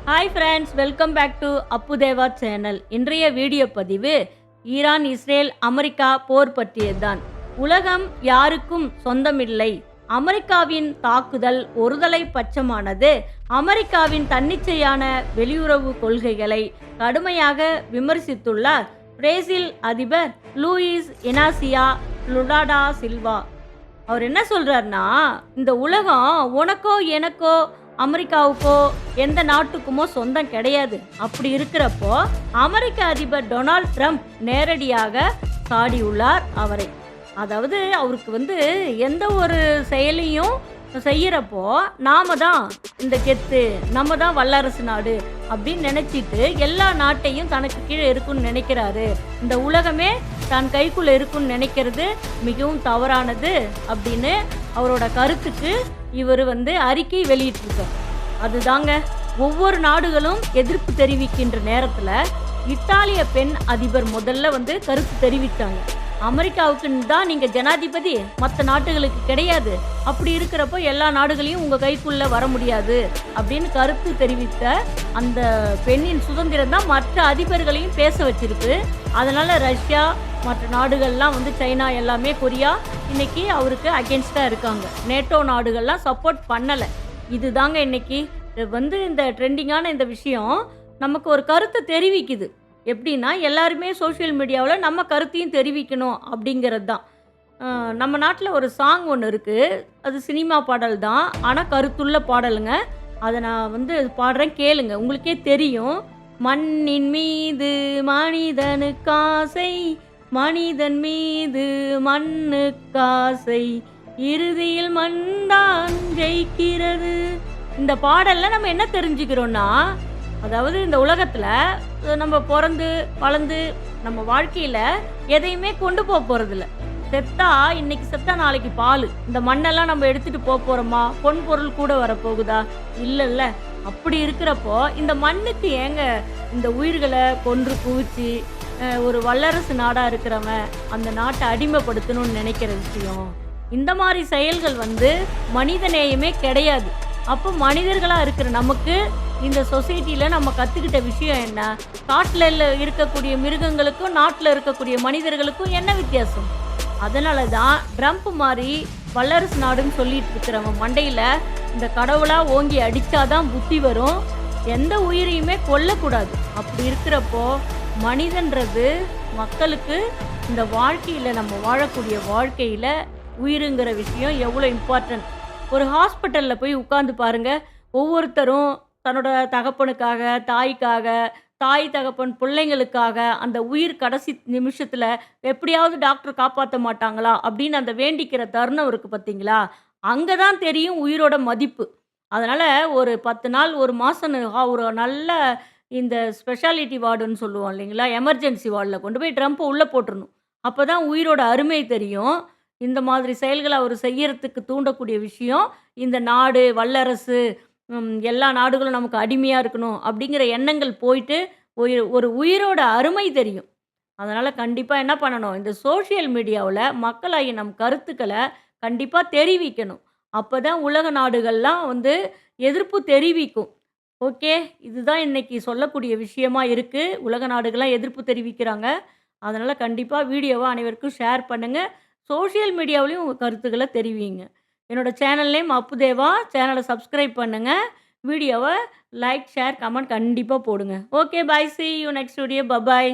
Hi friends, welcome back to Appudeva channel. இன்றைய video பதிவு Iran, Israel, America போர் பற்றியதுதான். உலகம் யாருக்கும் சொந்தமில்லை. அமெரிக்காவின் தாக்குதல் ஒருதலை பட்சமானது. அமெரிக்காவின் தன்னிச்சையான வெளியுறவு கொள்கைகளை கடுமையாக விமர்சித்துள்ளார் பிரேசில் அதிபர் லூயிஸ் இனாசியா லுலாடா சில்வா. அவர் என்ன சொல்றாருன்னா, இந்த உலகம் உனக்கோ எனக்கோ அமெரிக்காவுக்கோ எந்த நாட்டுக்குமோ சொந்தம் கிடையாது. அப்படி இருக்கிறப்போ அமெரிக்க அதிபர் டொனால்ட் ட்ரம்ப் நேரடியாக சாடியுள்ளார் அவரை. அதாவது அவருக்கு எந்த ஒரு செயலையும் செய்யறப்போ நாம தான் இந்த கெத்து, நம்ம தான் வல்லரசு நாடு அப்படின்னு நினைச்சிட்டு எல்லா நாட்டையும் தனக்கு கீழே இருக்குன்னு நினைக்கிறாரு. இந்த உலகமே தன் கைக்குள்ள இருக்குன்னு நினைக்கிறது மிகவும் தவறானது அப்படின்னு அவரோட கருத்துக்கு இவர் அறிக்கை வெளியிட்டிருக்கார். அதுதாங்க, ஒவ்வொரு நாடுகளும் எதிர்ப்பு தெரிவிக்கின்ற நேரத்தில் இத்தாலிய பெண் அதிபர் முதல்ல கருத்து தெரிவித்தாங்க. அமெரிக்காவுக்கு தான் நீங்கள் ஜனாதிபதி, மற்ற நாடுகளுக்கு கிடையாது. அப்படி இருக்கிறப்போ எல்லா நாடுகளையும் உங்கள் கைக்குள்ளே வர முடியாது அப்படின்னு கருத்து தெரிவித்த அந்த பெண்ணின் சுதந்திரம் தான் மற்ற அதிபர்களையும் பேச வச்சிருக்கு. அதனால் ரஷ்யா, மற்ற நாடுகள்லாம் சைனா, எல்லாமே கொரியா இன்னைக்கு அவருக்கு அகேன்ஸ்டாக இருக்காங்க. நேட்டோ நாடுகள்லாம் சப்போர்ட் பண்ணலை. இதுதாங்க இன்னைக்கு இந்த ட்ரெண்டிங்கான இந்த விஷயம் நமக்கு ஒரு கருத்தை தெரிவிக்குது. எப்படின்னா, எல்லாருமே சோஷியல் மீடியாவில் நம்ம கருத்தையும் தெரிவிக்கணும் அப்படிங்கிறது தான். நம்ம நாட்டில் ஒரு சாங் ஒன்று இருக்குது. அது சினிமா பாடல் தான், ஆனால் கருத்துள்ள பாடலுங்க. அதை நான் பாடுறேன், கேளுங்க, உங்களுக்கே தெரியும். மண்ணின் மீது மனிதனுக்காசை, மனிதன் மீது மண்ணுக்காசை, இறுதியில் மண்தான் ஜெயிக்கிறது. இந்த பாடலில் நம்ம என்ன தெரிஞ்சுக்கிறோன்னா, அதாவது இந்த உலகத்தில் நம்ம பிறந்து வளர்ந்து நம்ம வாழ்க்கையில் எதையுமே கொண்டு போகிறதில்ல. செத்தா இன்னைக்கு செத்தா நாளைக்கு பால். இந்த மண்ணெல்லாம் நம்ம எடுத்துகிட்டு போகிறோமா? பொன் பொருள் கூட வரப்போகுதா? இல்லைல்ல. அப்படி இருக்கிறப்போ இந்த மண்ணுக்கு ஏங்க இந்த உயிர்களை கொன்று குவிச்சு ஒரு வல்லரசு நாடாக இருக்கிறவன் அந்த நாட்டை அடிமைப்படுத்தணும்னு நினைக்கிற விஷயம், இந்த மாதிரி செயல்கள் மனித நேயமே கிடையாது. அப்போ மனிதர்களாக இருக்கிற நமக்கு இந்த சொசைட்டியில் நம்ம கற்றுக்கிட்ட விஷயம் என்ன? காட்டில் இருக்கக்கூடிய மிருகங்களுக்கும் நாட்டில் இருக்கக்கூடிய மனிதர்களுக்கும் என்ன வித்தியாசம்? அதனால தான் ட்ரம்ப் மாதிரி வல்லரசு நாடுன்னு சொல்லிட்டு இருக்கிறவன் மண்டையில் இந்த கடவுளாக ஓங்கி அடித்தாதான் புத்தி வரும். எந்த உயிரையுமே கொல்லக்கூடாது. அப்படி இருக்கிறப்போ மனிதன்றது மக்களுக்கு இந்த வாழ்க்கையில், நம்ம வாழக்கூடிய வாழ்க்கையில் உயிருங்கிற விஷயம் எவ்வளோ இம்பார்ட்டன்ட். ஒரு ஹாஸ்பிட்டலில் போய் உட்காந்து பாருங்கள். ஒவ்வொருத்தரும் தன்னோட தகப்பனுக்காக, தாய்க்காக, தாய் தகப்பன் பிள்ளைங்களுக்காக அந்த உயிர் கடைசி நிமிஷத்தில் எப்படியாவது டாக்டர் காப்பாற்ற மாட்டாங்களா அப்படின்னு அந்த வேண்டிக்கிற தருணம் இருக்குது பார்த்தீங்களா? அங்கே தான் தெரியும் உயிரோட மதிப்பு. அதனால் ஒரு 10 நாள், ஒரு மாதம் ஒரு நல்ல இந்த ஸ்பெஷாலிட்டி வார்டுன்னு சொல்லுவோம் இல்லைங்களா, எமர்ஜென்சி வார்டில் கொண்டு போய் ட்ரம்ப்பை உள்ளே போட்டுறணும். அப்போ தான் உயிரோட அருமை தெரியும். இந்த மாதிரி செயல்களை அவர் செய்யறதுக்கு தூண்டக்கூடிய விஷயம், இந்த நாடு வல்லரசு, எல்லா நாடுகளும் நமக்கு அடிமையாக இருக்கணும் அப்படிங்கிற எண்ணங்கள் போயிட்டு ஒரு உயிரோட அருமை தெரியும். அதனால் கண்டிப்பாக என்ன பண்ணணும், இந்த சோஷியல் மீடியாவில் மக்களாகி நம் கருத்துக்களை கண்டிப்பாக தெரிவிக்கணும். அப்போ தான் உலக நாடுகள்லாம் எதிர்ப்பு தெரிவிக்கும். ஓகே, இதுதான் இன்னைக்கு சொல்லக்கூடிய விஷயமா இருக்குது. உலக நாடுகள்லாம் எதிர்ப்பு தெரிவிக்கிறாங்க. அதனால் கண்டிப்பாக வீடியோவை அனைவருக்கும் ஷேர் பண்ணுங்கள். சோஷியல் மீடியாவிலையும் உங்கள் கருத்துக்களை தெரிவிங்க. என்னோடய சேனல் நேம் அப்புதேவா. சேனலை சப்ஸ்கிரைப் பண்ணுங்கள். வீடியோவை லைக், ஷேர், கமெண்ட் கண்டிப்பாக போடுங்க. Okay, bye. See you next video. Bye bye.